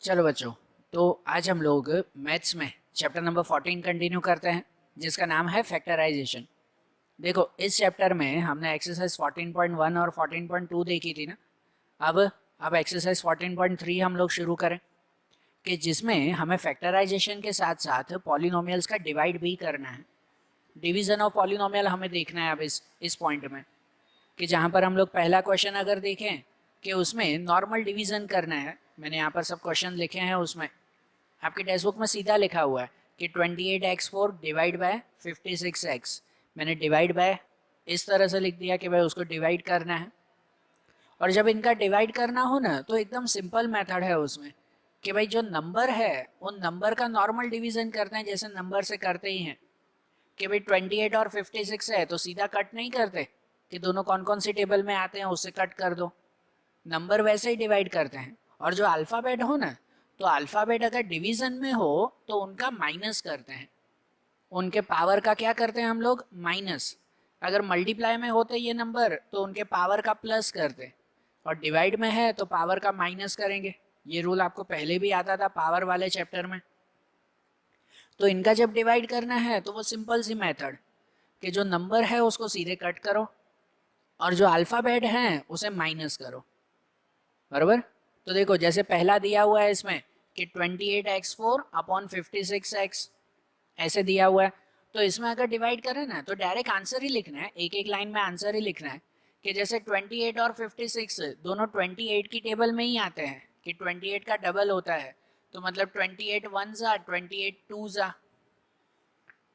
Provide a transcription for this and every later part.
चलो बच्चों, तो आज हम लोग मैथ्स में चैप्टर नंबर 14 कंटिन्यू करते हैं, जिसका नाम है फैक्टराइजेशन। देखो, इस चैप्टर में हमने एक्सरसाइज 14.1 और 14.2 देखी थी ना। अब एक्सरसाइज 14.3 हम लोग शुरू करें, कि जिसमें हमें फैक्टराइजेशन के साथ साथ पॉलिनोमियल्स का डिवाइड भी करना है। डिवीजन ऑफ पॉलिनोमियल हमें देखना है अब इस पॉइंट में, कि जहाँ पर हम लोग पहला क्वेश्चन अगर देखें कि उसमें नॉर्मल डिवीजन करना है। मैंने यहाँ पर सब क्वेश्चन लिखे हैं, उसमें आपकी टेक्स्ट बुक में सीधा लिखा हुआ है कि 28x4 डिवाइड बाय 56x। मैंने डिवाइड बाय इस तरह से लिख दिया कि भाई उसको डिवाइड करना है। और जब इनका डिवाइड करना हो ना, तो एकदम सिंपल मेथड है उसमें, कि भाई जो नंबर है उन नंबर का नॉर्मल डिवीजन करते हैं, जैसे नंबर से करते ही हैं। कि भाई 28 और 56 है तो सीधा कट नहीं करते कि दोनों कौन कौन सी टेबल में आते हैं उससे कट कर दो, नंबर वैसे ही डिवाइड करते हैं। और जो अल्फ़ाबेट हो ना, तो अल्फ़ाबेट अगर डिवीज़न में हो तो उनका माइनस करते हैं, उनके पावर का क्या करते हैं हम लोग, माइनस। अगर मल्टीप्लाई में होते ये नंबर तो उनके पावर का प्लस करते, और डिवाइड में है तो पावर का माइनस करेंगे। ये रूल आपको पहले भी आता था पावर वाले चैप्टर में। तो इनका जब डिवाइड करना है तो वो सिंपल सी मेथड, कि जो नंबर है उसको सीधे कट करो और जो अल्फ़ाबेट हैं उसे माइनस करो, बराबर। तो देखो, जैसे पहला दिया हुआ है इसमें कि 28x4 अपॉन 56x, ऐसे दिया हुआ है। तो इसमें अगर डिवाइड करें ना तो डायरेक्ट आंसर ही लिखना है, एक एक लाइन में आंसर ही लिखना है। कि जैसे 28 और 56 दोनों 28 की टेबल में ही आते हैं, कि 28 का डबल होता है, तो मतलब 28 वन ज़ा 28 टू ज़ा,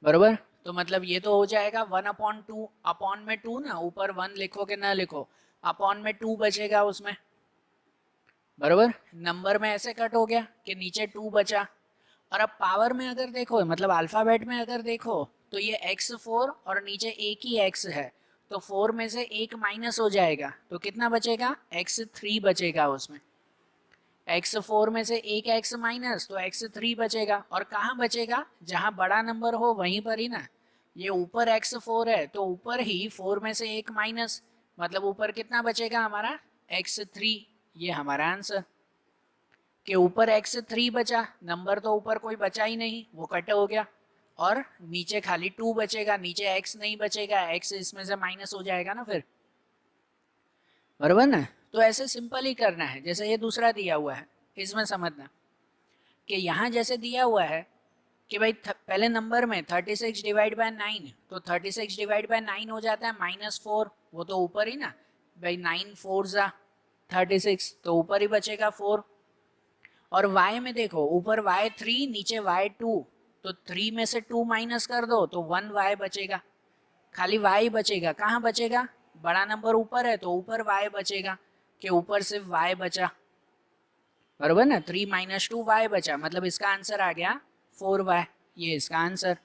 बराबर। तो मतलब ये तो हो जाएगा 1/2, अपॉन में 2 ना, ऊपर 1 लिखो कि ना लिखो, अपॉन में 2 बचेगा उसमें, बराबर। नंबर में ऐसे कट हो गया कि नीचे 2 बचा। और अब पावर में अगर देखो, मतलब अल्फ़ाबेट में अगर देखो, तो ये x4 और नीचे एक ही x है, तो 4 में से एक माइनस हो जाएगा, तो कितना बचेगा, x3 बचेगा उसमें। x4 में से एक x माइनस, तो x3 बचेगा। और कहाँ बचेगा, जहाँ बड़ा नंबर हो वहीं पर ही ना। ये ऊपर x4 है तो ऊपर ही 4 में से एक माइनस, मतलब ऊपर कितना बचेगा हमारा, x3। ये हमारा आंसर, कि ऊपर x3 बचा, नंबर तो ऊपर कोई बचा ही नहीं, वो कट हो गया। और नीचे खाली 2 बचेगा, नीचे x नहीं बचेगा, x इसमें से माइनस हो जाएगा ना फिर, बराबर ना। तो ऐसे सिंपल ही करना है। जैसे ये दूसरा दिया हुआ है, इसमें समझना कि यहाँ जैसे दिया हुआ है कि भाई पहले नंबर में 36 डिवाइड बाय 9, तो 36 डिवाइड बाय 9 हो जाता है -4, वो तो ऊपर ही ना भाई, 9 4 ज़ा 36, तो ऊपर ही बचेगा 4। और y में देखो, ऊपर y3 नीचे y2, तो 3 में से 2 माइनस कर दो तो 1y बचेगा, खाली y बचेगा। कहाँ बचेगा, बड़ा नंबर ऊपर है तो ऊपर y बचेगा, कि ऊपर सिर्फ y बचा, बराबर ना। 3 - 2y बचा, मतलब इसका आंसर आ गया 4y, ये इसका आंसर।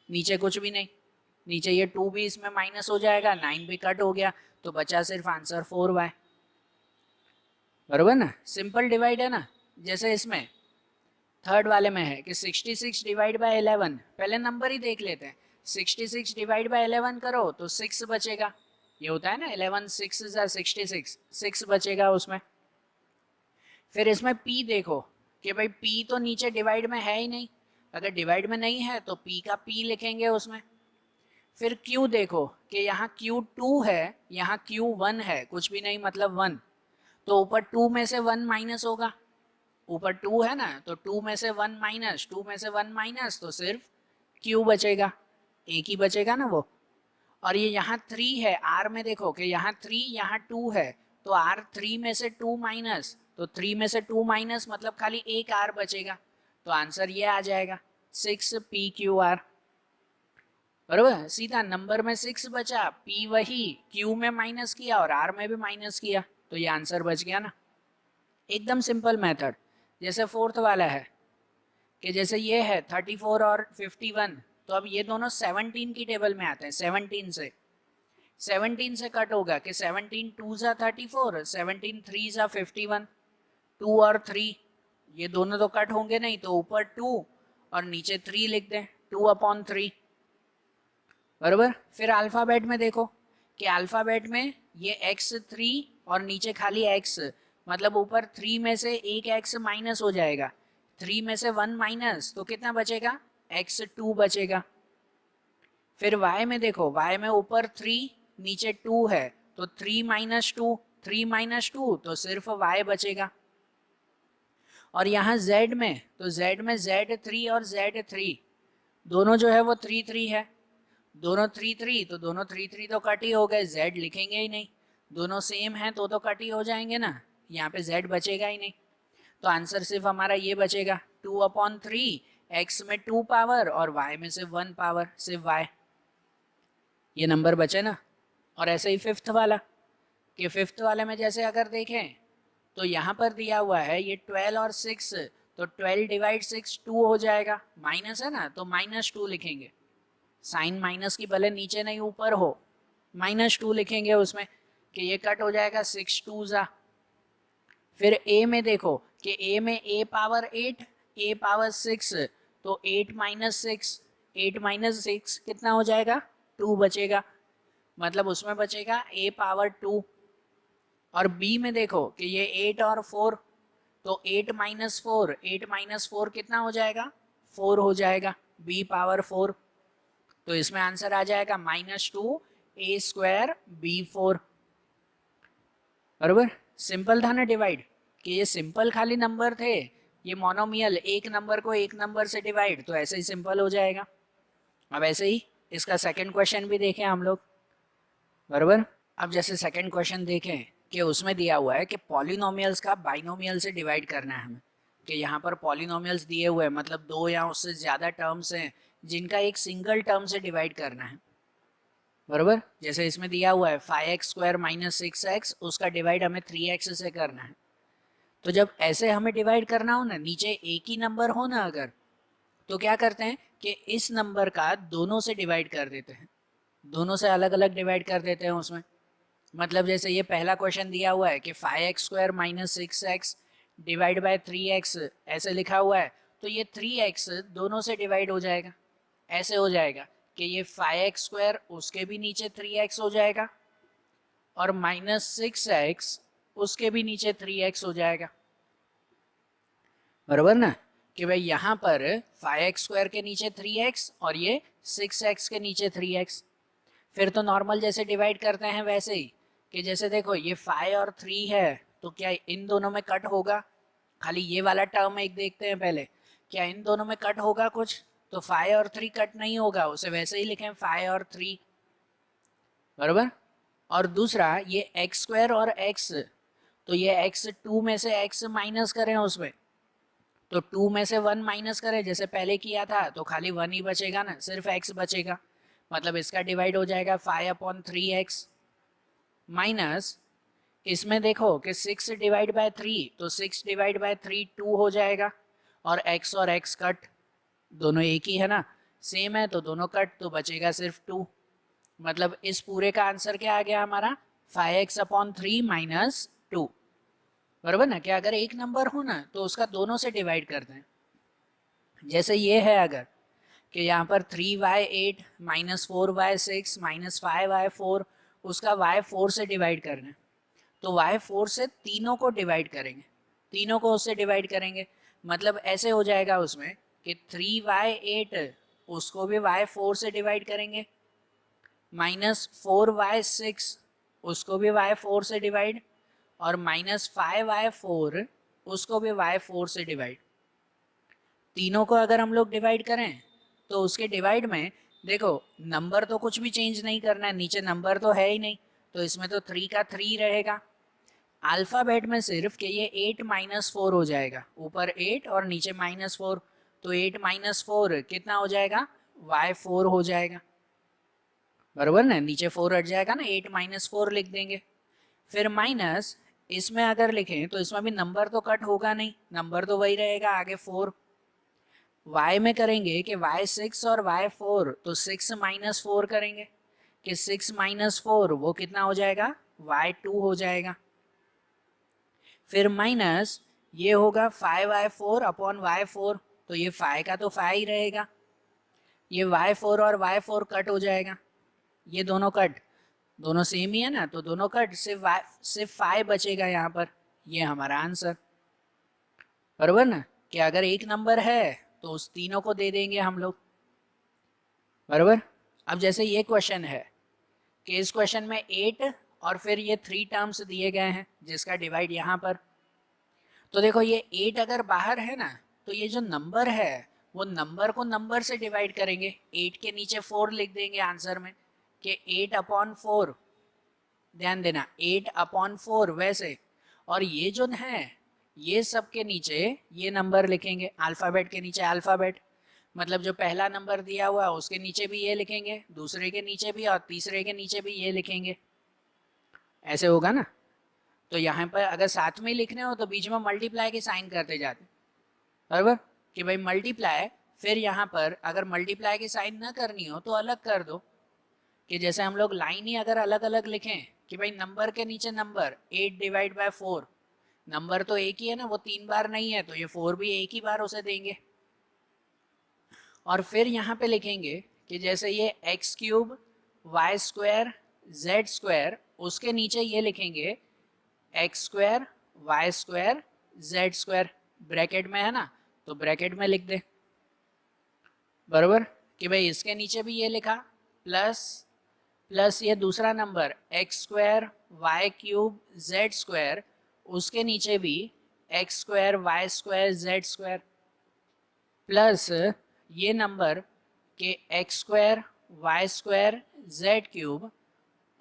नीचे कुछ भी नहीं, नीचे ये 2 भी इसमें माइनस हो जाएगा, 9 भी कट हो गया, तो बचा सिर्फ आंसर 4y, बराबर ना। सिंपल डिवाइड है ना। जैसे इसमें थर्ड वाले में है कि 66 डिवाइड बाय 11, पहले नंबर ही देख लेते हैं। 66 डिवाइड बाय 11 करो तो 6 बचेगा, ये होता है ना 11 6 66, 6 बचेगा उसमें। फिर इसमें p देखो कि भाई p तो नीचे डिवाइड में है ही नहीं, अगर डिवाइड में नहीं है तो p का p लिखेंगे उसमें। फिर q देखो कि यहाँ q2 है, यहाँ q1 है, कुछ भी नहीं मतलब 1, तो ऊपर 2 में से 1 माइनस होगा, ऊपर 2 है ना, तो 2 में से 1 माइनस, 2 में से 1 माइनस, तो सिर्फ q बचेगा, एक ही बचेगा ना वो। और ये यहाँ 3 है, r में देखो कि यहाँ 3 यहाँ 2 है, तो r 3 में से 2 माइनस, तो 3 में से 2 माइनस मतलब खाली एक r बचेगा, तो आंसर ये आ जाएगा 6pqr, बराबर। सीधा नंबर में 6 बचा, p वही, q में माइनस किया और r में भी माइनस किया, तो ये आंसर बच गया ना। एकदम सिंपल मेथड। जैसे फोर्थ वाला है कि जैसे ये है 34 और 51, तो अब ये दोनों 17 की टेबल में आते हैं, 17 से कट होगा कि 17 2 ज़ा 34, 17 3 ज़ा 51, 2 और 3 ये दोनों तो कट होंगे नहीं, तो ऊपर 2 और नीचे 3 लिख दें, 2/3, बराबर। फिर अल्फ़ाबेट में देखो कि अल्फ़ाबेट में ये x3 और नीचे खाली x, मतलब ऊपर 3 में से एक x माइनस हो जाएगा, 3 में से 1 माइनस, तो कितना बचेगा, x2 बचेगा। फिर y में देखो, y में ऊपर 3 नीचे 2 है, तो 3 माइनस 2, 3 माइनस 2 तो सिर्फ y बचेगा। और यहाँ z में, तो z में z3 और z3 दोनों जो है वो 3 3 है, दोनों 3 3, तो दोनों 3 3 तो कट ही हो गए, z लिखेंगे ही नहीं, दोनों सेम है तो कट ही हो जाएंगे ना, यहाँ पे z बचेगा ही नहीं। तो आंसर सिर्फ हमारा ये बचेगा 2/3, x में 2 पावर और y में सिर्फ 1 पावर, सिर्फ y, ये नंबर बचे ना। और ऐसे ही फिफ्थ वाला, कि फिफ्थ वाले में जैसे अगर देखें तो यहाँ पर दिया हुआ है ये 12 और 6, तो 12 डिवाइड 6 2 हो जाएगा, माइनस है ना तो -2 लिखेंगे, साइन माइनस की भले नीचे नहीं ऊपर हो, -2 लिखेंगे उसमें, कि ये कट हो जाएगा 6 2 जा। फिर a में देखो कि a में a पावर 8 a पावर 6, तो 8 माइनस 6, 8 माइनस 6 कितना हो जाएगा, 2 बचेगा, मतलब उसमें बचेगा a पावर 2। और b में देखो कि ये 8 और 4, तो 8 माइनस 4, 8 माइनस 4 कितना हो जाएगा, 4 हो जाएगा, b पावर 4। तो इसमें आंसर आ जाएगा -2 a² b4, बराबर। सिंपल था ना डिवाइड, कि ये सिंपल खाली नंबर थे, ये मोनोमियल एक नंबर को एक नंबर से डिवाइड, तो ऐसे ही सिंपल हो जाएगा। अब ऐसे ही इसका सेकंड क्वेश्चन भी देखें हम लोग, बराबर। अब जैसे सेकंड क्वेश्चन देखें कि उसमें दिया हुआ है कि पॉलिनोमियल्स का बाइनोमियल से डिवाइड करना है हमें, कि यहाँ पर पॉलिनोमियल्स दिए हुए हैं, मतलब दो या उससे ज़्यादा टर्म्स हैं जिनका एक सिंगल टर्म से डिवाइड करना है, बराबर। जैसे इसमें दिया हुआ है 5x² - 6x, उसका डिवाइड हमें 3x से करना है। तो जब ऐसे हमें डिवाइड करना हो ना, नीचे एक ही नंबर हो ना अगर, तो क्या करते हैं कि इस नंबर का दोनों से डिवाइड कर देते हैं, दोनों से अलग अलग डिवाइड कर देते हैं उसमें। मतलब जैसे ये पहला क्वेश्चन दिया हुआ है कि 5x² - 6x divide by 3x ऐसे लिखा हुआ है, तो ये 3x दोनों से डिवाइड हो जाएगा, ऐसे हो जाएगा कि ये 5x² उसके भी नीचे 3x हो जाएगा, और -6x उसके भी नीचे 3x हो जाएगा, बराबर ना। कि भाई यहाँ पर 5x² के नीचे 3x और ये 6x के नीचे 3x। फिर तो नॉर्मल जैसे डिवाइड करते हैं वैसे ही, कि जैसे देखो ये 5 और 3 है, तो क्या इन दोनों में कट होगा, खाली ये वाला टर्म एक देखते हैं पहले, क्या इन दोनों में कट होगा कुछ, तो 5 और 3 कट नहीं होगा, उसे वैसे ही लिखें 5 और 3, बराबर। और दूसरा ये x² और x, तो ये x2 में से x माइनस करें उसमें, तो 2 में से 1 माइनस करें जैसे पहले किया था, तो खाली 1 ही बचेगा ना, सिर्फ x बचेगा, मतलब इसका डिवाइड हो जाएगा 5/3x, माइनस इसमें देखो कि 6 डिवाइड बाय 3, तो 6 डिवाइड बाय 3 2 हो जाएगा, और x कट, दोनों एक ही है ना, सेम है, तो दोनों कट, तो बचेगा सिर्फ 2। मतलब इस पूरे का आंसर क्या आ गया हमारा, 5x/3 - 2, बराबर ना। कि अगर एक नंबर हो ना तो उसका दोनों से डिवाइड कर दें, जैसे ये है अगर, कि यहाँ पर 3y8 - 4y6 - 5y4, उसका y4 से डिवाइड करना है, तो y4 से तीनों को डिवाइड करेंगे, तीनों को उससे डिवाइड करेंगे, मतलब ऐसे हो जाएगा उसमें कि 3y8 उसको भी y4 से डिवाइड करेंगे, -4y6 उसको भी y4 से डिवाइड, और -5y4 उसको भी y4 से डिवाइड। तीनों को अगर हम लोग डिवाइड करें तो उसके डिवाइड में देखो नंबर तो कुछ भी चेंज नहीं करना है, नीचे नंबर तो है ही नहीं, तो इसमें तो 3 का 3 रहेगा, अल्फ़ाबेट में सिर्फ कि ये 8 - 4 हो जाएगा, ऊपर 8 और नीचे -4, तो 8 - 4 कितना हो जाएगा, y4 हो जाएगा, बराबर ना, नीचे 4 हट जाएगा ना, 8 - 4 लिख देंगे। फिर माइनस इसमें अगर लिखें तो इसमें भी नंबर तो कट होगा नहीं, नंबर तो वही रहेगा आगे 4। y में करेंगे कि y6 और y4, तो 6 - 4 करेंगे कि 6 - 4 वो कितना हो जाएगा, y2 हो जाएगा। फिर माइनस ये होगा 5y4/y4, तो ये 5 का तो 5 ही रहेगा, ये y4 और y4 कट हो जाएगा, ये दोनों कट, दोनों सेम ही है ना, तो दोनों कट, सिर्फ 5 बचेगा यहाँ पर, ये हमारा आंसर। बराबर ना, कि अगर एक नंबर है तो उस तीनों को दे देंगे हम लोग। बराबर। अब जैसे ये क्वेश्चन है कि इस क्वेश्चन में 8 और फिर ये 3 टर्म्स दिए गए हैं जिसका डिवाइड यहाँ पर। तो देखो ये 8 अगर बाहर है ना, तो ये जो नंबर है वो नंबर को नंबर से डिवाइड करेंगे। 8 के नीचे 4 लिख देंगे आंसर में कि 8/4। ध्यान देना 8/4 वैसे। और ये जो है ये सब के नीचे ये नंबर लिखेंगे, अल्फ़ाबेट के नीचे अल्फ़ाबेट। मतलब जो पहला नंबर दिया हुआ है उसके नीचे भी ये लिखेंगे, दूसरे के नीचे भी और तीसरे के नीचे भी ये लिखेंगे। ऐसे होगा ना। तो यहाँ पर अगर साथ में लिखने हो तो बीच में मल्टीप्लाई के साइन करते जाते, बराबर, कि भाई मल्टीप्लाई। फिर यहाँ पर अगर मल्टीप्लाई की साइन ना करनी हो तो अलग कर दो, कि जैसे हम लोग लाइन ही अगर अलग अलग लिखें कि भाई नंबर के नीचे नंबर 8/4। नंबर तो एक ही है ना, वो 3 बार नहीं है, तो ये 4 भी एक ही बार उसे देंगे। और फिर यहाँ पे लिखेंगे कि जैसे ये x³ y² z², उसके नीचे ये लिखेंगे x² y² z²। ब्रैकेट में है ना, तो ब्रैकेट में लिख दे। बराबर, कि भाई इसके नीचे भी ये लिखा प्लस ये दूसरा नंबर x² y³ z², उसके नीचे भी x² y² z², प्लस ये नंबर के x² y² z³,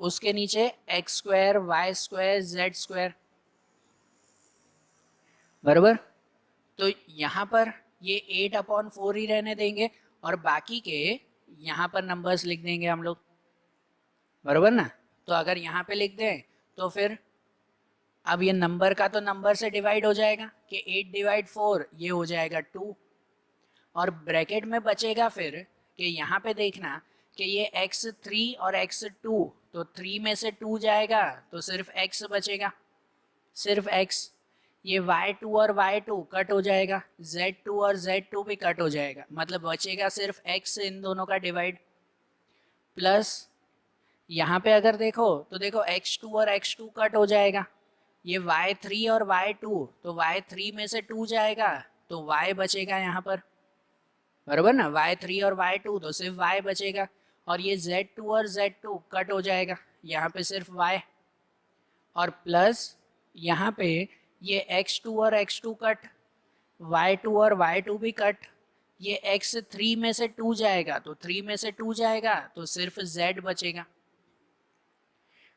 उसके नीचे x² y² z²। बराबर। तो यहाँ पर ये 8/4 ही रहने देंगे और बाकी के यहाँ पर नंबर्स लिख देंगे हम लोग। बराबर ना। तो अगर यहाँ पे लिख दें तो फिर अब ये नंबर का तो नंबर से डिवाइड हो जाएगा कि 8/4 ये हो जाएगा 2। और ब्रैकेट में बचेगा फिर कि यहाँ पे देखना कि ये x3 और x2, तो 3 में से 2 जाएगा तो सिर्फ x बचेगा, सिर्फ x। ये y2 और y2 कट हो जाएगा, z2 और z2 भी कट हो जाएगा, मतलब बचेगा सिर्फ x इन दोनों का डिवाइड। प्लस यहाँ पे अगर देखो तो देखो x2 और x2 कट हो जाएगा, ये y3 और y2, तो y3 में से 2 जाएगा तो y बचेगा यहाँ पर। बराबर ना, y3 और y2 तो सिर्फ y बचेगा। और ये z2 और z2 कट हो जाएगा, यहाँ पे सिर्फ y। और प्लस यहाँ पे ये x2 और x2 कट, y2 और y2 भी कट, ये x3 में से 2 जाएगा, तो 3 में से 2 जाएगा तो सिर्फ z बचेगा।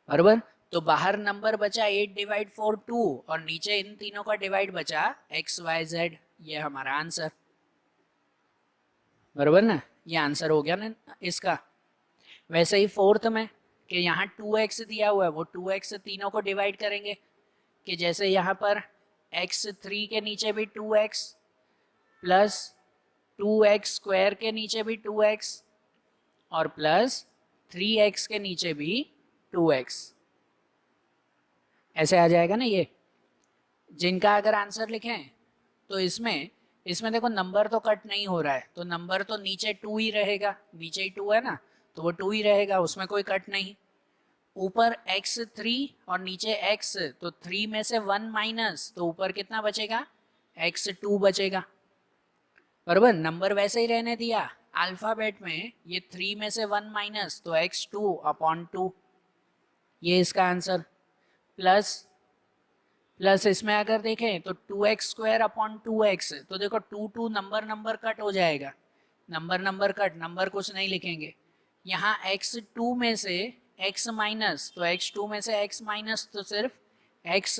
बराबर। तो बाहर नंबर बचा 8/4 2 और नीचे इन तीनों का डिवाइड बचा x y z। ये हमारा आंसर। बराबर ना, ये आंसर हो गया ना इसका। वैसे ही फोर्थ में कि यहाँ 2x दिया हुआ है, वो 2x तीनों को डिवाइड करेंगे कि जैसे यहाँ पर x3 के नीचे भी 2x प्लस 2x² के नीचे भी 2x और प्लस 3x के नीचे भी 2x। ऐसे आ जाएगा ना ये। जिनका अगर आंसर लिखें तो इसमें देखो नंबर तो कट नहीं हो रहा है, तो नंबर तो नीचे 2 ही रहेगा, नीचे ही 2 है ना, तो वो 2 ही रहेगा, उसमें कोई कट नहीं। ऊपर x3 और नीचे x, तो 3 में से 1 माइनस, तो ऊपर कितना बचेगा, x2 बचेगा। बराबर, नंबर वैसे ही रहने दिया। अल्फाबेट में ये 3 में से 1 माइनस, तो x2/2, ये इसका आंसर। प्लस इसमें अगर देखें तो 2x²/2x, तो देखो 2 नंबर कट हो जाएगा, नंबर कट, नंबर कुछ नहीं लिखेंगे। यहाँ x2 में से x माइनस, तो x2 में से x माइनस, तो सिर्फ x,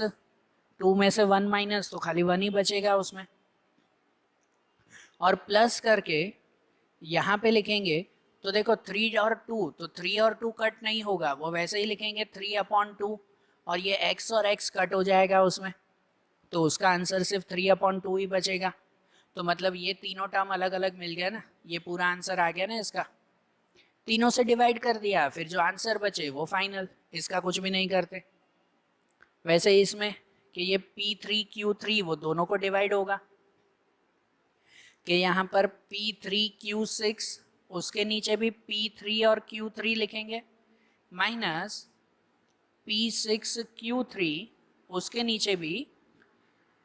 2 में से 1 माइनस, तो खाली 1 ही बचेगा उसमें। और प्लस करके यहाँ पे लिखेंगे तो देखो 3 और 2, तो 3 और 2 कट नहीं होगा, वो वैसे ही लिखेंगे 3/2, और ये x और x कट हो जाएगा उसमें, तो उसका आंसर सिर्फ 3/2 ही बचेगा। तो मतलब ये तीनों टर्म अलग अलग मिल गया ना, ये पूरा आंसर आ गया ना इसका। तीनों से डिवाइड कर दिया, फिर जो आंसर बचे वो फाइनल, इसका कुछ भी नहीं करते। वैसे ही इसमें कि ये P3Q3 वो दोनों को डिवाइड होगा कि यहाँ पर P3Q6, उसके नीचे भी P3 और Q3 लिखेंगे, माइनस P6Q3, उसके नीचे भी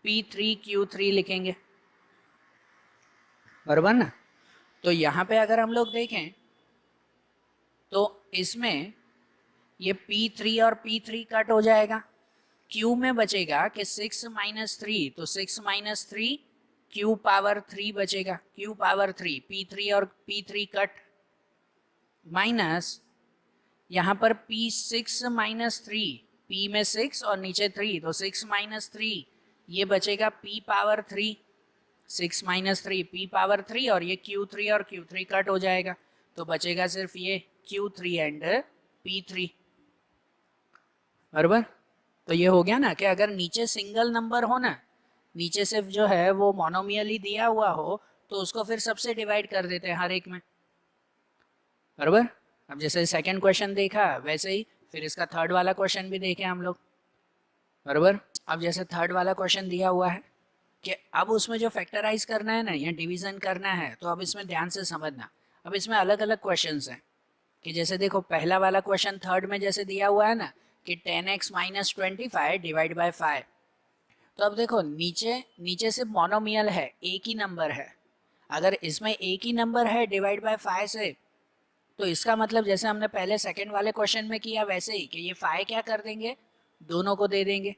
P3Q3 लिखेंगे, बराबर ना। तो यहाँ पे अगर हम लोग देखें तो इसमें ये P3 और P3 कट हो जाएगा, Q में बचेगा कि 6 माइनस 3, तो 6 माइनस 3 Q पावर 3 बचेगा, Q पावर 3, P3 और P3 कट, माइनस यहाँ पर P6 माइनस 3, P में 6 और नीचे 3, तो 6 माइनस 3 ये बचेगा P power 3, 6 minus 3 P power 3, और ये Q3 और Q3 कट हो जाएगा, तो बचेगा सिर्फ ये Q3 एंड P3, बराबर। तो ये हो गया ना कि अगर नीचे सिंगल नंबर हो ना, नीचे सिर्फ जो है वो मोनोमियली दिया हुआ हो, तो उसको फिर सबसे डिवाइड कर देते हैं हर एक में, बराबर। अब जैसे सेकंड क्वेश्चन देखा वैसे ही फिर इसका थर्ड वाला क्वेश्चन भी देखें हम लोग, बराबर। अब जैसे थर्ड वाला क्वेश्चन दिया हुआ है कि अब उसमें जो फैक्टराइज करना है ना या डिवीजन करना है, तो अब इसमें ध्यान से समझना। अब इसमें अलग अलग क्वेश्चंस हैं कि जैसे देखो पहला वाला क्वेश्चन थर्ड में जैसे दिया हुआ है ना कि 10x माइनस 25 डिवाइड बाई 5, तो अब देखो नीचे नीचे सिर्फ मोनोमियल है, एक ही नंबर है। अगर इसमें एक ही नंबर है डिवाइड बाय 5 से, तो इसका मतलब जैसे हमने पहले सेकंड वाले क्वेश्चन में किया वैसे ही कि ये 5 क्या कर देंगे, दोनों को दे देंगे,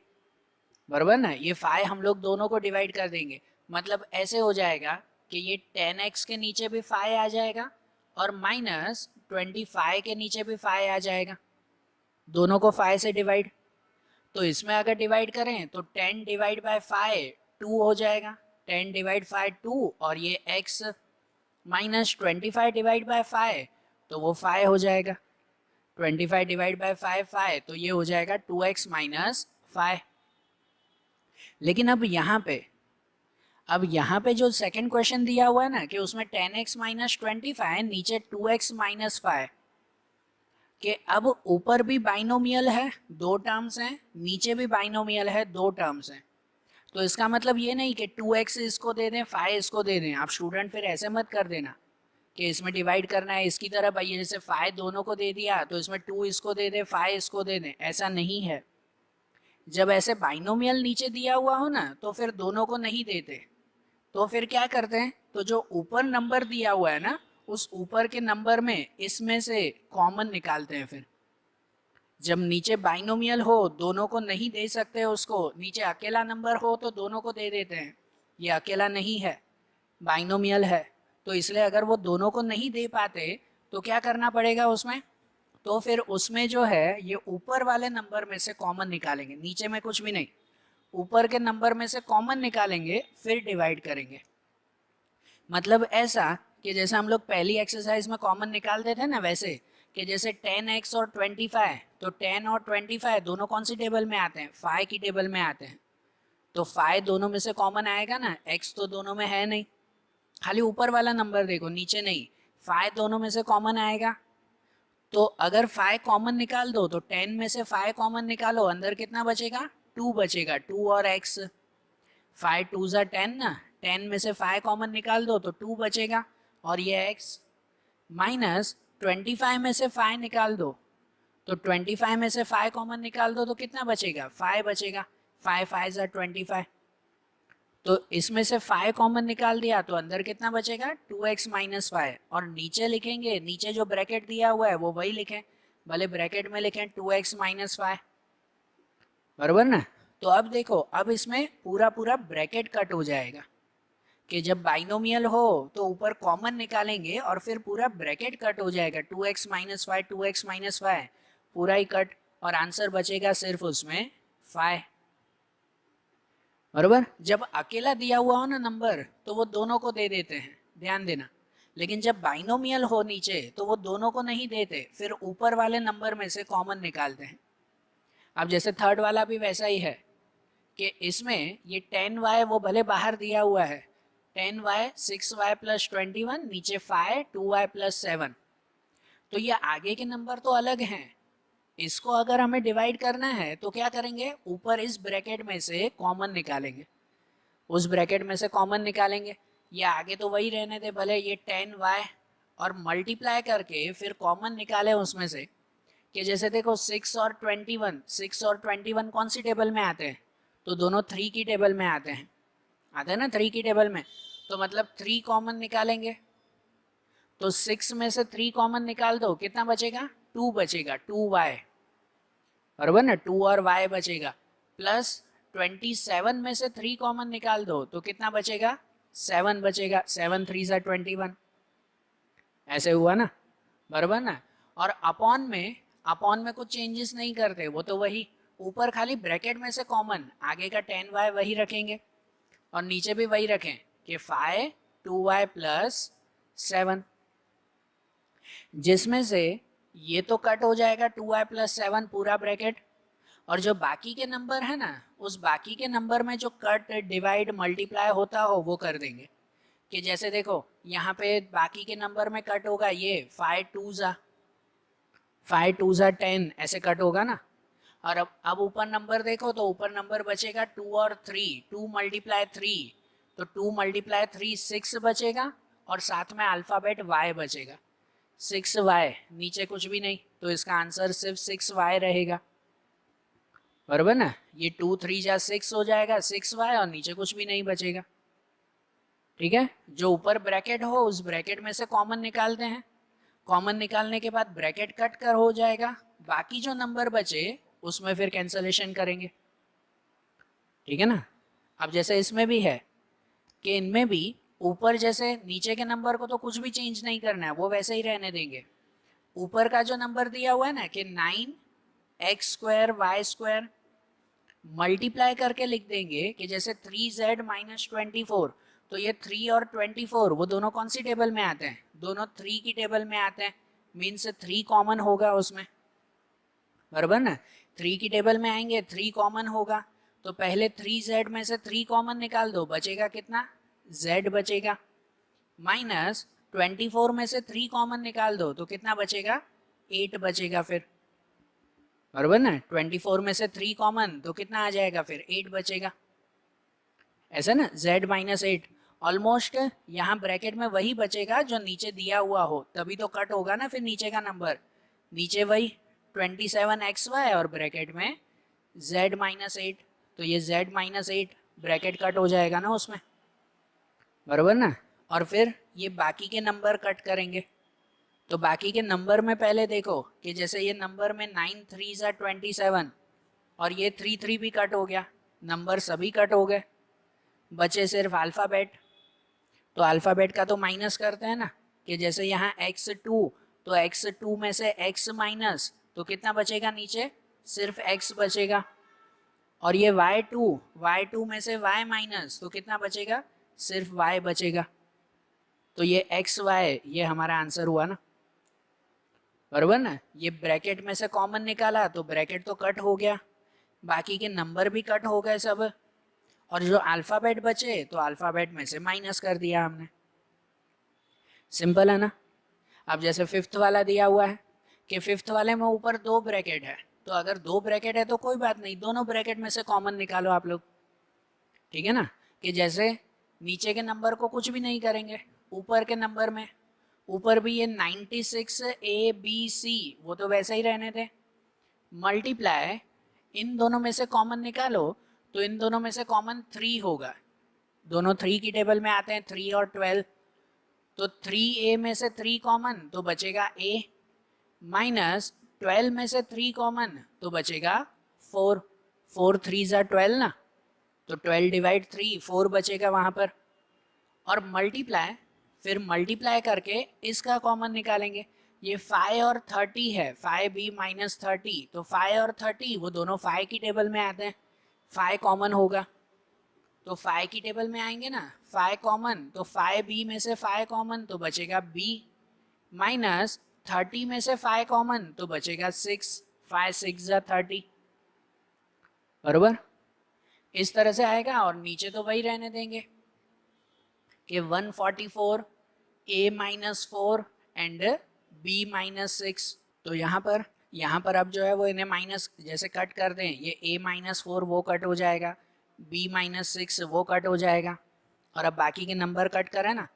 बराबर ना। ये 5 हम लोग दोनों को डिवाइड कर देंगे, मतलब ऐसे हो जाएगा कि ये 10x के नीचे भी 5 आ जाएगा और माइनस 25 के नीचे भी 5 आ जाएगा, दोनों को 5 से डिवाइड। तो इसमें अगर डिवाइड करें तो 10 डिवाइड बाय 5 2 हो जाएगा, 10 डिवाइड 5 2, और ये x माइनस 25 डिवाइड बाय 5, तो वो 5 हो जाएगा, 25 डिवाइड बाय 5 5, तो ये हो जाएगा 2x माइनस 5। लेकिन अब यहाँ पे जो सेकंड क्वेश्चन दिया हुआ है ना कि उसमें 10x माइनस 25 नीचे 2x माइनस 5, कि अब ऊपर भी बाइनोमियल है, दो टर्म्स हैं, नीचे भी बाइनोमियल है, दो टर्म्स हैं। तो इसका मतलब ये नहीं कि 2x इसको दे दें 5 इसको दे दें। आप स्टूडेंट फिर ऐसे मत कर देना कि इसमें डिवाइड करना है इसकी तरफ आइए, जैसे 5 दोनों को दे दिया तो इसमें 2 इसको दे दें 5 इसको दे दें, ऐसा नहीं है। जब ऐसे बाइनोमियल नीचे दिया हुआ हो ना तो फिर दोनों को नहीं देते, तो फिर क्या करते हैं, तो जो ऊपर नंबर दिया हुआ है ना उस ऊपर के नंबर में इसमें से कॉमन निकालते हैं। फिर जब नीचे बाइनोमियल हो दोनों को नहीं दे सकते उसको, नीचे अकेला नंबर हो तो दोनों को दे देते हैं, ये अकेला नहीं है बाइनोमियल है, तो इसलिए अगर वो दोनों को नहीं दे पाते तो क्या करना पड़ेगा उसमें, तो फिर उसमें जो है ये ऊपर वाले नंबर में से कॉमन निकालेंगे, नीचे में कुछ भी नहीं, ऊपर के नंबर में से कॉमन निकालेंगे फिर डिवाइड करेंगे। मतलब ऐसा कि जैसे हम लोग पहली एक्सरसाइज में कॉमन निकालते थे ना, वैसे कि जैसे 10x और 25, तो 10 और 25 दोनों कौन सी टेबल में आते हैं, 5 की टेबल में आते हैं, तो 5 दोनों में से कॉमन आएगा ना, x तो दोनों में है नहीं, खाली ऊपर वाला नंबर देखो नीचे नहीं, 5 दोनों में से कॉमन आएगा। तो अगर 5 कॉमन निकाल दो तो 10 में से 5 कॉमन निकालो, अंदर कितना बचेगा, 2 बचेगा, 2 और x, 5 2 ज़ा 10 ना, 10 में से 5 कॉमन निकाल दो तो 2 बचेगा और ये x, माइनस 25 में से 5 निकाल दो तो 25 में से 5 कॉमन निकाल दो तो कितना बचेगा, 5 बचेगा, 5 5 ज़ा 25, तो इसमें से 5 कॉमन निकाल दिया तो अंदर कितना बचेगा, 2x माइनस 5, और नीचे लिखेंगे, नीचे जो ब्रैकेट दिया हुआ है वो वही लिखें, भले ब्रैकेट में लिखें 2x माइनस 5, बराबर ना। तो अब देखो अब इसमें पूरा पूरा ब्रैकेट कट हो जाएगा कि जब बाइनोमियल हो तो ऊपर कॉमन निकालेंगे और फिर पूरा ब्रैकेट कट हो जाएगा, 2x माइनस 5 2x माइनस 5 पूरा ही कट, और आंसर बचेगा सिर्फ उसमें 5, बराबर। जब अकेला दिया हुआ हो ना नंबर तो वो दोनों को दे देते हैं, ध्यान देना, लेकिन जब बाइनोमियल हो नीचे तो वो दोनों को नहीं देते, फिर ऊपर वाले नंबर में से कॉमन निकालते हैं। अब जैसे थर्ड वाला भी वैसा ही है कि इसमें ये 10y वो भले बाहर दिया हुआ है, 10y 6y प्लस 21 नीचे 5 2y प्लस 7, तो ये आगे के नंबर तो अलग हैं, इसको अगर हमें डिवाइड करना है तो क्या करेंगे, ऊपर इस ब्रैकेट में से कॉमन निकालेंगे, उस ब्रैकेट में से कॉमन निकालेंगे, ये आगे तो वही रहने दे, भले ये 10y और मल्टीप्लाई करके फिर कॉमन निकाले उसमें से, कि जैसे देखो 6 और 21 कौन सी टेबल में आते हैं, तो दोनों 3 की टेबल में आते हैं ना 3 की टेबल में, तो मतलब 3 कॉमन निकालेंगे, तो 6 में से 3 कॉमन निकाल दो, कितना बचेगा 2 बचेगा, 2y, बराबर ना, 2 और y बचेगा, प्लस 27 में से 3 कॉमन निकाल दो तो कितना बचेगा 7 बचेगा, 7 3 सा 21, ऐसे हुआ ना, बराबर ना। और अपॉन में कुछ चेंजेस नहीं करते, वो तो वही, ऊपर खाली ब्रैकेट में से कॉमन, आगे का 10y वही रखेंगे और नीचे भी वही रखें कि 5 2y प्लस 7, जिसमें से ये तो कट हो जाएगा 2y प्लस 7 पूरा ब्रैकेट, और जो बाकी के नंबर है ना, उस बाकी के नंबर में जो कट डिवाइड मल्टीप्लाई होता हो वो कर देंगे, कि जैसे देखो यहाँ पे बाकी के नंबर में कट होगा ये 5 2 ज़ा 10 ऐसे कट होगा ना। और अब ऊपर नंबर देखो तो ऊपर नंबर बचेगा 2 और 3, 2 मल्टीप्लाई 3, तो 2 मल्टीप्लाई 3 6 बचेगा और साथ में अल्फ़ाबेट y बचेगा, 6y, नीचे कुछ भी नहीं, तो इसका आंसर सिर्फ 6y रहेगा, बराबर ना। ये 2 3 जा 6 हो जाएगा, 6y और नीचे कुछ भी नहीं बचेगा, ठीक है। जो ऊपर ब्रैकेट हो उस ब्रैकेट में से कॉमन निकालते हैं, कॉमन निकालने के बाद ब्रैकेट कट कर हो जाएगा, बाकी जो नंबर बचे उसमें फिर कैंसलेशन करेंगे, ठीक है ना। अब जैसे इसमें भी है कि इनमें भी ऊपर जैसे नीचे के नंबर को तो कुछ भी चेंज नहीं करना है, वो वैसे ही रहने देंगे, ऊपर का जो नंबर दिया हुआ है ना कि 9x² y² मल्टीप्लाई करके लिख देंगे कि जैसे 3z माइनस 24, तो ये 3 और 24 वो दोनों कौन सी टेबल में आते हैं, दोनों 3 की टेबल में आते हैं, मीन्स 3 कॉमन होगा उसमें, बराबर ना। 3 की टेबल में आएंगे, 3 कॉमन होगा, तो पहले 3z में से 3 कॉमन निकाल दो, बचेगा कितना z बचेगा, माइनस 24 में से 3 कॉमन निकाल दो तो कितना बचेगा 8 बचेगा फिर, बराबर ना। 24 में से 3 कॉमन तो कितना आ जाएगा फिर 8 बचेगा, ऐसा ना, z माइनस 8, ऑलमोस्ट यहाँ ब्रैकेट में वही बचेगा जो नीचे दिया हुआ हो, तभी तो कट होगा ना फिर नीचे का नंबर, नीचे वही 27xy और ब्रैकेट में z माइनस 8, तो ये z माइनस 8 ब्रैकेट कट हो जाएगा ना उसमें, बराबर ना। और फिर ये बाकी के नंबर कट करेंगे, तो बाकी के नंबर में पहले देखो कि जैसे ये नंबर में 9 3 ज़ा 27 और ये 3 3 भी कट हो गया, नंबर सभी कट हो गए, बचे सिर्फ अल्फ़ाबेट, तो अल्फ़ाबेट का तो माइनस करते हैं ना, कि जैसे यहाँ x2, तो x2 में से x माइनस, तो कितना बचेगा नीचे सिर्फ x बचेगा, और ये y2 में से y माइनस, तो कितना बचेगा सिर्फ y बचेगा, तो ये xy ये हमारा आंसर हुआ ना, बराबर ना। ये ब्रैकेट में से कॉमन निकाला तो ब्रैकेट तो कट हो गया, बाकी के नंबर भी कट हो गए सब, और जो अल्फ़ाबेट बचे तो अल्फ़ाबेट में से माइनस कर दिया हमने, सिंपल है ना। अब जैसे फिफ्थ वाला दिया हुआ है कि फिफ्थ वाले में ऊपर 2 ब्रैकेट है, तो अगर 2 ब्रैकेट है तो कोई बात नहीं, दोनों ब्रैकेट में से कॉमन निकालो आप लोग, ठीक है ना। कि जैसे नीचे के नंबर को कुछ भी नहीं करेंगे, ऊपर के नंबर में, ऊपर भी ये 96 ABC वो तो वैसे ही रहने थे, मल्टीप्लाई इन दोनों में से कॉमन निकालो, तो इन दोनों में से कॉमन 3 होगा, दोनों 3 की टेबल में आते हैं 3 और 12, तो 3a में से 3 कॉमन तो बचेगा a, माइनस 12 में से 3 कॉमन तो बचेगा 4, 4 3 ज़ा 12 ना, तो 12 डिवाइड 3 4 बचेगा वहाँ पर, और मल्टीप्लाई, फिर मल्टीप्लाई करके इसका कॉमन निकालेंगे, ये 5 और 30 है, 5b माइनस 30, तो 5 और 30 वो दोनों 5 की टेबल में आते हैं, 5 कॉमन होगा, तो 5 की टेबल में आएंगे ना, 5 कॉमन, तो 5b में से 5 कॉमन तो बचेगा b, माइनस 30 में से 5 कॉमन तो बचेगा 6, 5 6 ज़ा 30, बराबर, इस तरह से आएगा, और नीचे तो वही रहने देंगे कि 144 a minus 4 and b minus 6, तो यहाँ पर अब जो है वो इन्हें माइनस जैसे कट कर दें, ये a माइनस 4 वो कट हो जाएगा, b माइनस 6 वो कट हो जाएगा, और अब बाकी के नंबर कट करें ना,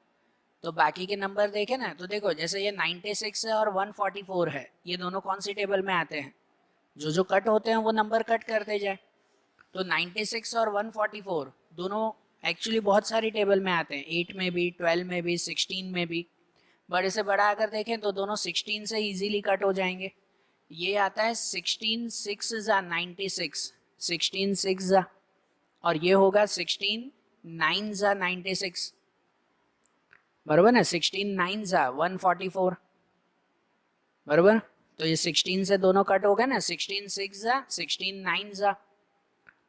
तो बाकी के नंबर देखें ना, तो देखो जैसे ये 96 है और 144 है, ये दोनों कौन सी टेबल में आते हैं, जो जो कट होते हैं वो नंबर कट करते जाए, तो 96 और 144 दोनों एक्चुअली बहुत सारी टेबल में आते हैं, 8 में भी, 12 में भी, 16 में भी। बड़े से बड़ा अगर देखें तो दोनों 16 से इजीली कट हो जाएंगे। ये आता है 16 6 जा 96, 16 6 जा, और ये होगा 16 9 जा 96, बराबर ना। 16 9 जा 144, बराबर। तो ये 16 से दोनों कट हो गए ना, 16 6 जा 16 9 जा।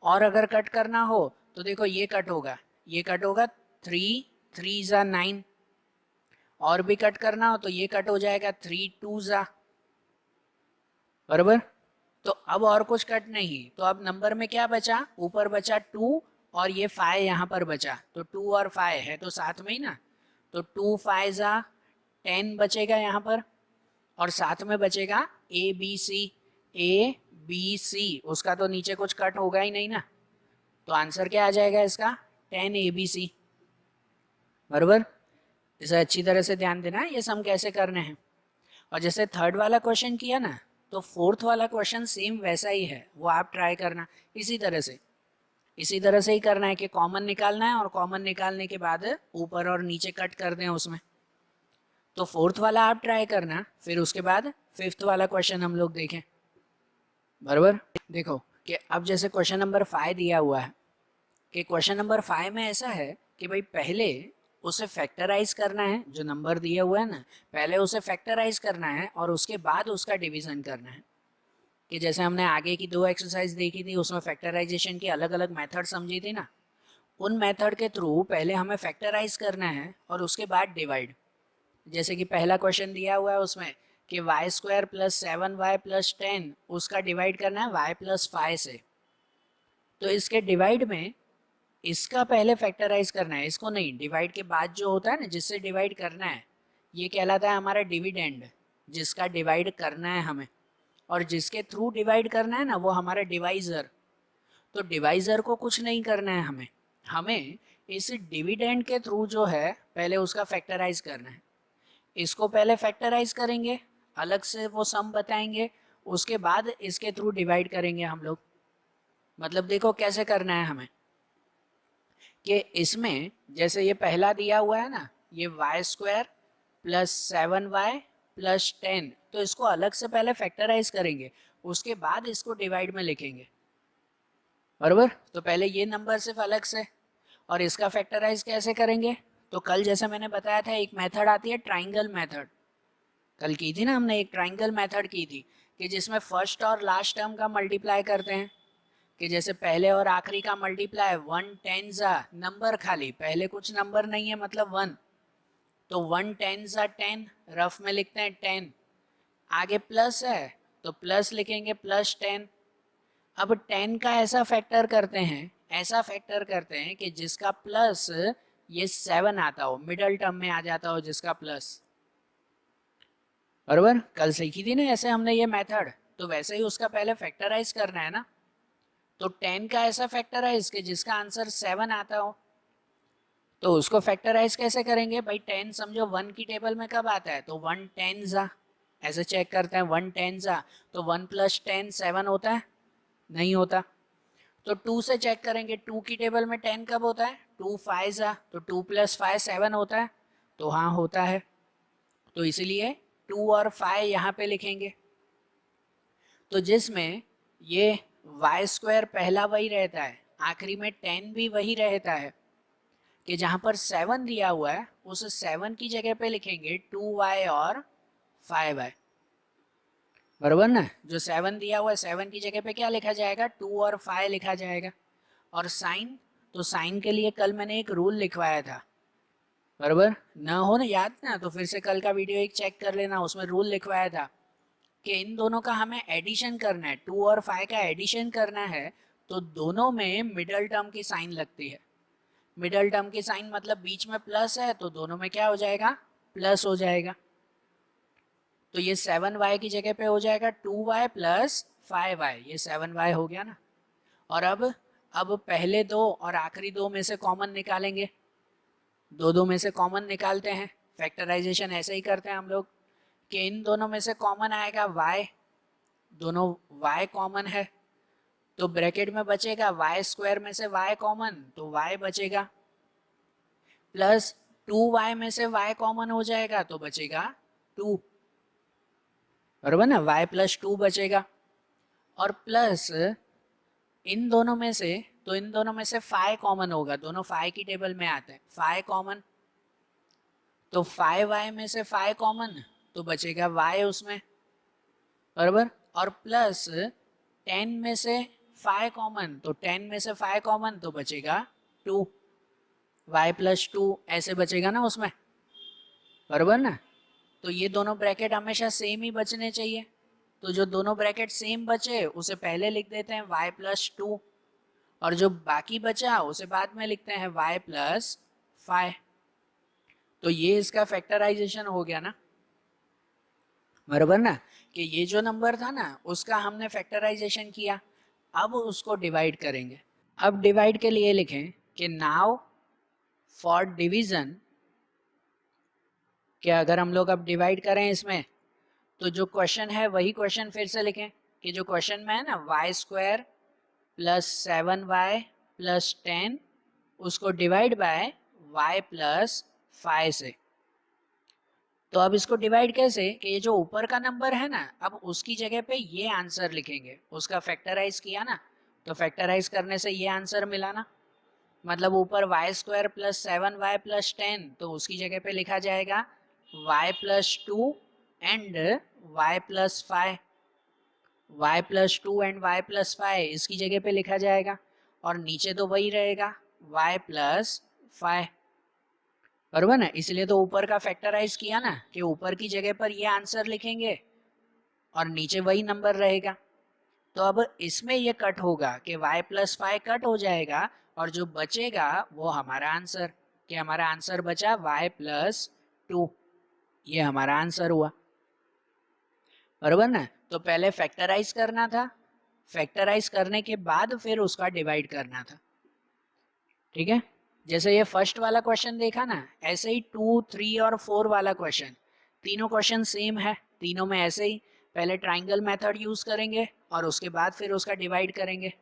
और अगर कट करना हो तो देखो ये कट होगा, ये कट होगा 3 3 जा 9, और भी कट करना हो तो ये कट हो जाएगा 3 2 जा, बराबर। तो अब और कुछ कट नहीं, तो अब नंबर में क्या बचा, ऊपर बचा 2 और ये 5 यहाँ पर बचा, तो 2 और 5 है तो साथ में ही ना, तो 2 5 जा 10 बचेगा यहाँ पर, और साथ में बचेगा A B C, A B C, उसका तो नीचे कुछ कट होगा ही नहीं ना, तो आंसर क्या आ जाएगा इसका, 10 ए बी सी, बराबर। इसे अच्छी तरह से ध्यान देना ये सम कैसे करने हैं। और जैसे थर्ड वाला क्वेश्चन किया ना, तो फोर्थ वाला क्वेश्चन सेम वैसा ही है, वो आप ट्राई करना इसी तरह से ही करना है कि कॉमन निकालना है, और कॉमन निकालने के बाद ऊपर और नीचे कट कर दें उसमें। तो फोर्थ वाला आप ट्राई करना, फिर उसके बाद फिफ्थ वाला क्वेश्चन हम लोग देखें, बराबर। देखो कि अब जैसे क्वेश्चन नंबर 5 दिया हुआ है, कि क्वेश्चन नंबर 5 में ऐसा है कि भाई पहले उसे फैक्टराइज करना है, जो नंबर दिया हुआ है ना, पहले उसे फैक्टराइज करना है और उसके बाद उसका डिवीजन करना है। कि जैसे हमने आगे की 2 एक्सरसाइज देखी थी, उसमें फैक्टराइजेशन की अलग अलग मेथड समझी थी ना, उन मेथड के थ्रू पहले हमें फैक्टराइज करना है और उसके बाद डिवाइड। जैसे कि पहला क्वेश्चन दिया हुआ है उसमें कि Y square plus 7y plus 10, उसका डिवाइड करना है y प्लस 5 से। तो इसके डिवाइड में इसका पहले फैक्टराइज करना है, इसको नहीं, डिवाइड के बाद जो होता है ना जिससे डिवाइड करना है, ये कहलाता है हमारा डिविडेंड, जिसका डिवाइड करना है हमें, और जिसके थ्रू डिवाइड करना है ना वो हमारा डिवाइजर। तो डिवाइजर को कुछ नहीं करना है हमें, हमें इस डिविडेंड के थ्रू जो है पहले उसका फैक्टराइज करना है। इसको पहले फैक्टराइज करेंगे, अलग से वो सम बताएंगे, उसके बाद इसके थ्रू डिवाइड करेंगे हम लोग। मतलब देखो कैसे करना है हमें, कि इसमें जैसे ये पहला दिया हुआ है ना, ये Y square plus 7y plus 10, तो इसको अलग से पहले फैक्टराइज करेंगे, उसके बाद इसको डिवाइड में लिखेंगे, बराबर। तो पहले ये नंबर सिर्फ अलग से, और इसका फैक्टराइज कैसे करेंगे, तो कल जैसे मैंने बताया था एक मेथड आती है ट्राइंगल मेथड, कल की थी ना हमने, एक ट्राइंगल मेथड की थी, कि जिसमें फर्स्ट और लास्ट टर्म का मल्टीप्लाई करते हैं। कि जैसे पहले और आखिरी का मल्टीप्लाई 1 10 जा नंबर खाली, पहले कुछ नंबर नहीं है मतलब 1, तो 1 10 जा 10, रफ में लिखते हैं 10, आगे प्लस है तो प्लस लिखेंगे प्लस 10। अब 10 का ऐसा फैक्टर करते हैं, ऐसा फैक्टर करते हैं कि जिसका प्लस ये 7 आता हो, मिडल टर्म में आ जाता हो जिसका प्लस, बराबर। कल सीखी थी ना ऐसे हमने ये मेथड, तो वैसे ही उसका पहले फैक्टराइज करना है ना। तो 10 का ऐसा फैक्टराइज कि जिसका आंसर 7 आता हो, तो उसको फैक्टराइज कैसे करेंगे भाई, 10 समझो 1 की टेबल में कब आता है, तो 1 10 जा, ऐसे चेक करते हैं 1 10 जा, तो 1 प्लस 10 7 होता है, नहीं होता। तो 2 से चेक करेंगे, 2 की टेबल में 10 कब होता है, 2 5 जा, तो 2 प्लस 5 7 होता है, तो हाँ होता है। तो इसलिए 2 और 5 यहाँ पे लिखेंगे। तो जिसमें ये वाई स्क्वायर पहला वही रहता है, आखिरी में 10 भी वही रहता है, कि जहाँ पर 7 दिया हुआ है उस 7 की जगह पे लिखेंगे 2y और 5y, बराबर ना। जो 7 दिया हुआ है 7 की जगह पे क्या लिखा जाएगा, 2 और 5 लिखा जाएगा। और साइन, तो साइन के लिए कल मैंने एक रूल लिखवाया था, बराबर ना, हो ना याद ना, तो फिर से कल का वीडियो एक चेक कर लेना, उसमें रूल लिखवाया था कि इन दोनों का हमें एडिशन करना है, 2 और 5 का एडिशन करना है, तो दोनों में मिडल टर्म की साइन लगती है। मिडल टर्म की साइन मतलब बीच में प्लस है, तो दोनों में क्या हो जाएगा, प्लस हो जाएगा। तो ये 7y की जगह पे हो जाएगा 2y प्लस 5y, ये 7y हो गया ना। और अब पहले दो और आखिरी दो में से कॉमन निकालेंगे, दो में से कॉमन निकालते हैं, फैक्टराइजेशन ऐसे ही करते हैं हम लोग, कि इन दोनों में से कॉमन आएगा y, दोनों y कॉमन है, तो ब्रैकेट में बचेगा वाई स्क्वायर में से वाई कॉमन, तो वाई बचेगा, प्लस 2y में से y कॉमन हो जाएगा तो बचेगा 2, बराबर ना, y प्लस 2 बचेगा, और प्लस इन दोनों में से, तो इन दोनों में से फाई कॉमन होगा, दोनों फाई की टेबल में आते हैं, फाई कॉमन, तो 5y में से फाई कॉमन तो बचेगा y उसमें, बराबर, और प्लस 10 में से फाई कॉमन, तो 10 में से फाई कॉमन तो बचेगा 2, y प्लस 2 ऐसे बचेगा ना उसमें, बराबर ना। तो ये दोनों ब्रैकेट हमेशा सेम ही बचने चाहिए, तो जो दोनों ब्रैकेट सेम बचे उसे पहले लिख देते हैं y प्लस 2, और जो बाकी बचा उसे बाद में लिखते हैं y प्लस 5। तो ये इसका फैक्टराइजेशन हो गया ना, बराबर ना, कि ये जो नंबर था ना उसका हमने फैक्टराइजेशन किया, अब उसको डिवाइड करेंगे। अब डिवाइड के लिए लिखें कि नाउ फॉर डिवीजन, कि अगर हम लोग अब डिवाइड करें इसमें, तो जो क्वेश्चन है वही क्वेश्चन फिर से लिखें, कि जो क्वेश्चन में है ना Y square plus 7y plus 10, उसको डिवाइड बाय y प्लस 5 से। तो अब इसको डिवाइड कैसे, कि ये जो ऊपर का नंबर है ना, अब उसकी जगह पे ये आंसर लिखेंगे, उसका फैक्टराइज किया ना, तो फैक्टराइज करने से ये आंसर मिला ना, मतलब ऊपर Y square plus 7y plus 10, तो उसकी जगह पे लिखा जाएगा y plus 2 and y plus 5, y plus 2 and y plus 5 इसकी जगह पे लिखा जाएगा, और नीचे तो वही रहेगा y प्लस 5, बराबर ना। इसलिए तो ऊपर का फैक्टराइज किया ना, कि ऊपर की जगह पर ये आंसर लिखेंगे और नीचे वही नंबर रहेगा। तो अब इसमें ये कट होगा कि y प्लस 5 कट हो जाएगा, और जो बचेगा वो हमारा आंसर, कि हमारा आंसर बचा y प्लस 2, ये हमारा आंसर हुआ, बराबर ना। तो पहले फैक्टराइज करना था, फैक्टराइज करने के बाद फिर उसका डिवाइड करना था, ठीक है। जैसे ये फर्स्ट वाला क्वेश्चन देखा ना, ऐसे ही 2, 3 और 4 वाला क्वेश्चन, तीनों क्वेश्चन सेम है, तीनों में ऐसे ही पहले ट्राइंगल मेथड यूज करेंगे और उसके बाद फिर उसका डिवाइड करेंगे,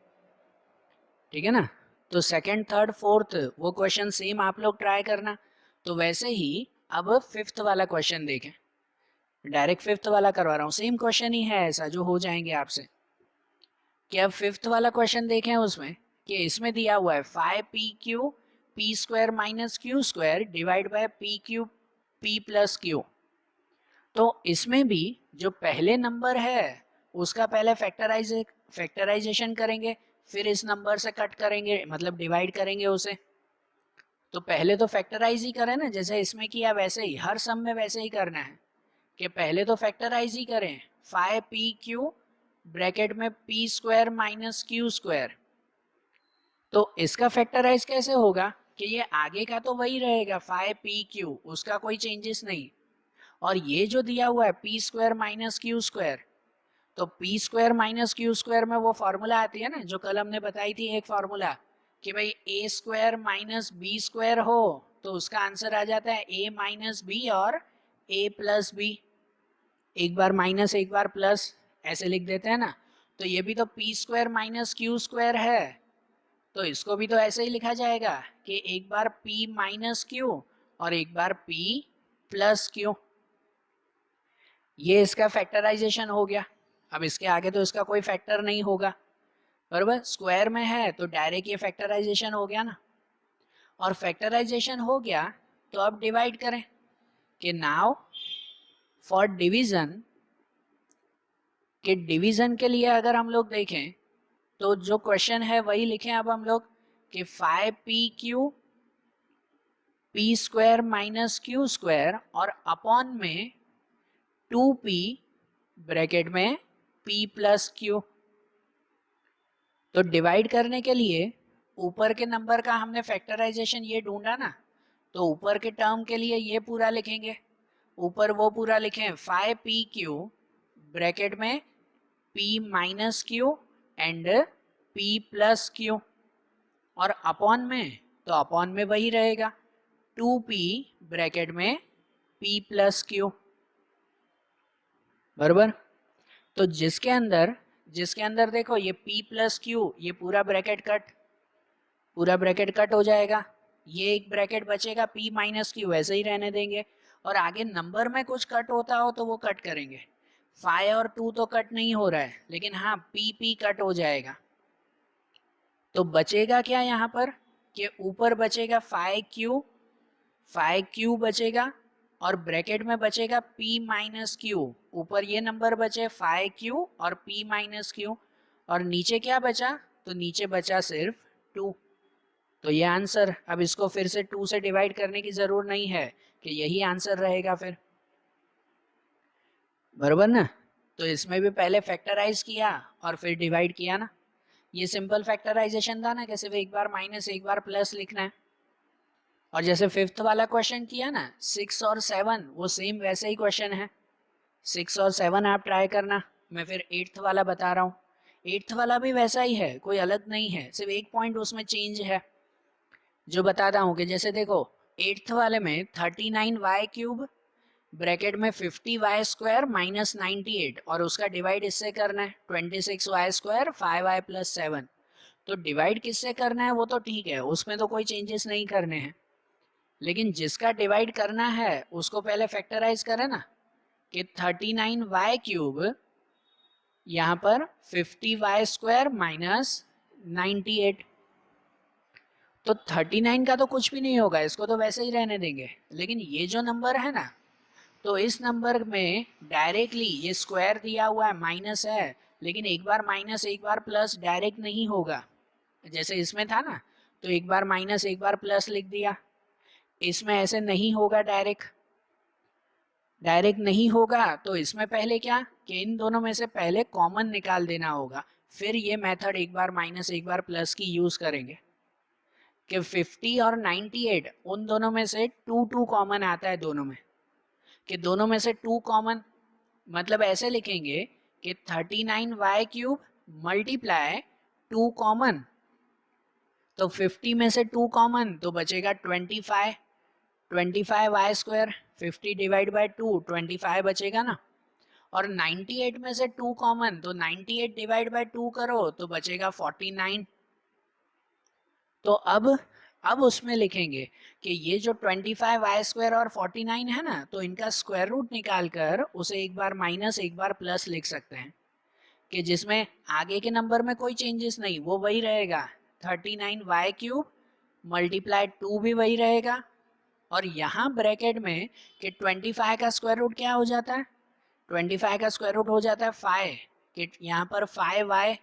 ठीक है ना। तो सेकंड, थर्ड, फोर्थ वो क्वेश्चन सेम आप लोग ट्राई करना। तो वैसे ही अब फिफ्थ वाला क्वेश्चन देखें, डायरेक्ट फिफ्थ वाला करवा रहा हूँ, सेम क्वेश्चन ही है ऐसा जो हो जाएंगे आपसे। कि अब फिफ्थ वाला क्वेश्चन देखें, उसमें कि इसमें दिया हुआ है 5pq p square minus Q square divide by P Q P plus Q. तो इसमें भी जो पहले नंबर है उसका पहले फैक्टराइजेशन करेंगे, फिर इस नंबर से कट करेंगे, मतलब डिवाइड करेंगे उसे। तो पहले तो फैक्टराइज ही करें ना, जैसे इसमें किया वैसे ही हर सम में वैसे ही करना है, कि पहले तो फैक्टराइज ही करें 5pq ब्रैकेट में P square minus Q square. तो इसका फैक्टराइज कैसे होगा, कि ये आगे का तो वही रहेगा 5pq, उसका कोई चेंजेस नहीं, और ये जो दिया हुआ है P square minus Q square, तो P square minus Q square में वो फॉर्मूला आती है ना जो कल हमने बताई थी, एक फॉर्मूला कि भाई ए स्क्वायर माइनस बी स्क्वायर हो तो उसका आंसर आ जाता है ए माइनस बी और ए प्लस बी, एक बार माइनस एक बार प्लस ऐसे लिख देते हैं ना। तो ये भी तो P square minus Q square है, तो इसको भी तो ऐसे ही लिखा जाएगा कि एक बार p माइनस क्यू और एक बार p प्लस क्यू। ये इसका फैक्टराइजेशन हो गया। अब इसके आगे तो इसका कोई फैक्टर नहीं होगा, बराबर, स्क्वायर में है तो डायरेक्ट ये फैक्टराइजेशन हो गया ना। और फैक्टराइजेशन हो गया तो अब डिवाइड करें, कि नाउ फॉर डिवीजन, कि डिवीजन के लिए अगर हम लोग देखें तो जो क्वेश्चन है वही लिखें अब हम लोग, कि 5pq P square minus Q square और अपॉन में 2p ब्रैकेट में p प्लस क्यू। तो डिवाइड करने के लिए ऊपर के नंबर का हमने फैक्टराइजेशन ये ढूंढा ना, तो ऊपर के टर्म के लिए ये पूरा लिखेंगे, ऊपर वो पूरा लिखें 5pq ब्रैकेट में p minus Q and p plus Q, और अपॉन में, तो अपॉन में वही रहेगा 2p ब्रैकेट में p प्लस क्यू, बराबर। तो जिसके अंदर जिसके अंदर देखो ये p प्लस क्यू, ये पूरा ब्रैकेट कट हो जाएगा, ये एक ब्रैकेट बचेगा p माइनस क्यू, वैसे ही रहने देंगे। और आगे नंबर में कुछ कट होता हो तो वो कट करेंगे। 5 और 2 तो कट नहीं हो रहा है, लेकिन हाँ p कट हो जाएगा। तो बचेगा क्या यहाँ पर कि ऊपर बचेगा 5q बचेगा, और ब्रैकेट में बचेगा p माइनस क्यू। ऊपर ये नंबर बचे 5q और p माइनस क्यू, और नीचे क्या बचा, तो नीचे बचा सिर्फ 2। तो ये आंसर, अब इसको फिर से 2 से डिवाइड करने की जरूरत नहीं है कि यही आंसर रहेगा फिर, बरोबर ना। तो इसमें भी पहले फैक्टराइज किया और फिर डिवाइड किया ना। ये सिंपल फैक्टराइजेशन था ना, कि सिर्फ एक बार माइनस एक बार प्लस लिखना है। और जैसे फिफ्थ वाला क्वेश्चन किया ना 6 और 7, वो सेम वैसे ही क्वेश्चन है। 6 और 7 आप ट्राई करना, मैं फिर 8th वाला बता रहा हूँ। 8th वाला भी वैसा ही है, कोई अलग नहीं है, सिर्फ एक पॉइंट उसमें चेंज है जो बताता हूँ। कि जैसे देखो 8th वाले में 39y³ ब्रैकेट में 50y² माइनस 98, और उसका डिवाइड इससे करना है 26y² 5y प्लस 7। तो डिवाइड किससे करना है वो तो ठीक है, उसमें तो कोई चेंजेस नहीं करने हैं, लेकिन जिसका डिवाइड करना है उसको पहले फैक्टराइज करें ना। कि 39y³ यहाँ पर 50y² माइनस 98। तो 39 का तो कुछ भी नहीं होगा, इसको तो वैसे ही रहने देंगे। लेकिन ये जो नंबर है ना, तो इस नंबर में डायरेक्टली ये स्क्वायर दिया हुआ है, माइनस है, लेकिन एक बार माइनस एक बार प्लस डायरेक्ट नहीं होगा। जैसे इसमें था ना, तो एक बार माइनस एक बार प्लस लिख दिया, इसमें ऐसे नहीं होगा, डायरेक्ट नहीं होगा। तो इसमें पहले क्या कि इन दोनों में से पहले कॉमन निकाल देना होगा, फिर ये मेथड एक बार माइनस एक बार प्लस की यूज करेंगे। कि 50 और 98 उन दोनों में से 2 कॉमन आता है दोनों में, कि दोनों में से 2 कॉमन, मतलब ऐसे लिखेंगे कि 39y³ मल्टीप्लाई 2 कॉमन, तो 50 में से 2 कॉमन तो बचेगा 25y², 50 डिवाइड बाई 2 25 बचेगा ना। और 98 में से 2 कॉमन, तो 98 डिवाइड बाई 2 करो तो बचेगा 49। तो अब उसमें लिखेंगे कि ये जो 25y² और 49 है ना, तो इनका स्क्वायर रूट निकाल कर उसे एक बार माइनस एक बार प्लस लिख सकते हैं, कि जिसमें आगे के नंबर में कोई चेंजेस नहीं, वो वही रहेगा 39y³ मल्टीप्लाई 2 भी वही रहेगा। और यहाँ ब्रैकेट में कि 25 का स्क्वायर रूट क्या हो जाता है, 25 का स्क्वायर रूट हो जाता है 5, कि यहाँ पर 5y,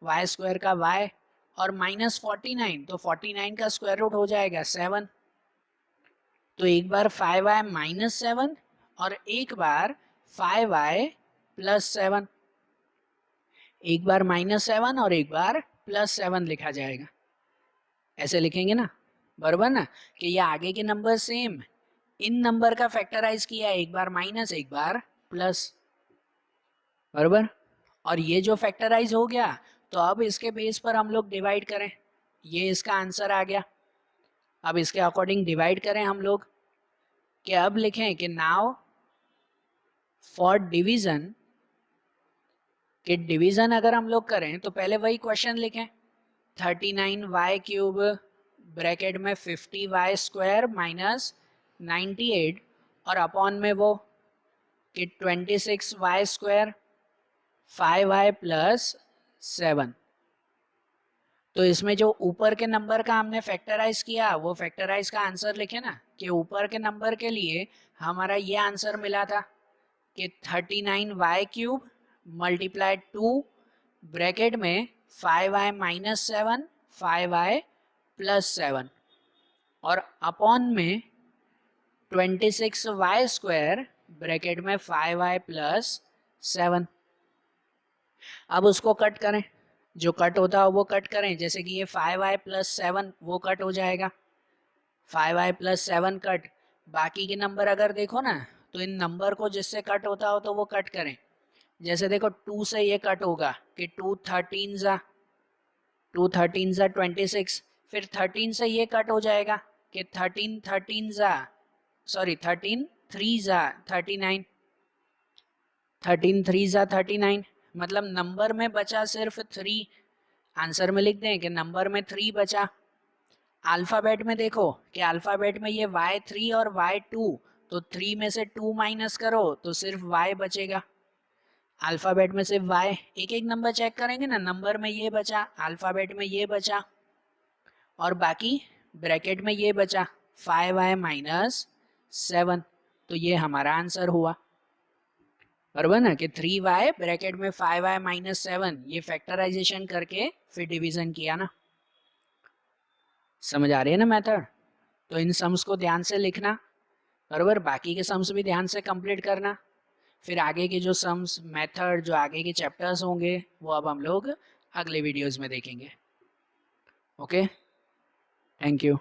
y² का y, और माइनस 49, तो 49 का स्क्वायर रूट हो जाएगा 7। तो एक बार 5y माइनस 7 और एक बार 5y प्लस 7, एक बार माइनस 7 और एक बार प्लस 7 लिखा जाएगा। ऐसे लिखेंगे ना, बराबर ना, कि ये आगे के नंबर सेम, इन नंबर का फैक्टराइज किया, एक बार माइनस एक बार प्लस, बराबर। और ये जो फैक्टराइज हो गया, तो अब इसके बेस पर हम लोग डिवाइड करें, ये इसका आंसर आ गया। अब इसके अकॉर्डिंग डिवाइड करें हम लोग, कि अब लिखें कि नाउ फॉर डिवीजन, कि डिवीजन अगर हम लोग करें तो पहले वही क्वेश्चन लिखें, 39y³ ब्रैकेट में 50y² माइनस 98, और अपॉन में वो कि 26y² 5y प्लस 7। तो इसमें जो ऊपर के नंबर का हमने फैक्टराइज किया, वो फैक्टराइज का आंसर लिखे ना, कि ऊपर के नंबर के लिए हमारा ये आंसर मिला था कि 39y³ मल्टीप्लाई 2 ब्रैकेट में 5y माइनस 7 5y प्लस 7, और अपॉन में 26y² ब्रैकेट में 5y प्लस 7। अब उसको कट करें, जो कट होता है वो कट करें, जैसे कि ये 5y प्लस 7 वो कट हो जाएगा, 5y प्लस 7 कट। बाकी के नंबर अगर देखो ना, तो इन नंबर को जिससे कट होता हो तो वो कट करें। जैसे देखो 2 से ये कट होगा कि 2 13 ज़ा 26, फिर 13 से ये कट हो जाएगा कि 13 3 ज़ा 39, 13 3 ज़ा 39, मतलब नंबर में बचा सिर्फ 3, आंसर में लिख दें कि नंबर में 3 बचा। अल्फ़ाबेट में देखो कि अल्फ़ाबेट में ये y3 और y2, तो 3 में से 2 माइनस करो तो सिर्फ y बचेगा। अल्फ़ाबेट में सिर्फ y, एक एक नंबर चेक करेंगे ना, नंबर में ये बचा, अल्फ़ाबेट में ये बचा, और बाकी ब्रैकेट में ये बचा 5y माइनस 7। तो ये हमारा आंसर हुआ, बराबर ना, कि 3y ब्रैकेट में 5y माइनस 7, ये फैक्टराइजेशन करके फिर डिवीजन किया ना। समझ आ रही है ना मेथड? तो इन सम्स को ध्यान से लिखना, बराबर, बाकी के सम्स भी ध्यान से कंप्लीट करना। फिर आगे के जो सम्स, मेथड, जो आगे के चैप्टर्स होंगे वो अब हम लोग अगले वीडियोस में देखेंगे। Okay, thank you.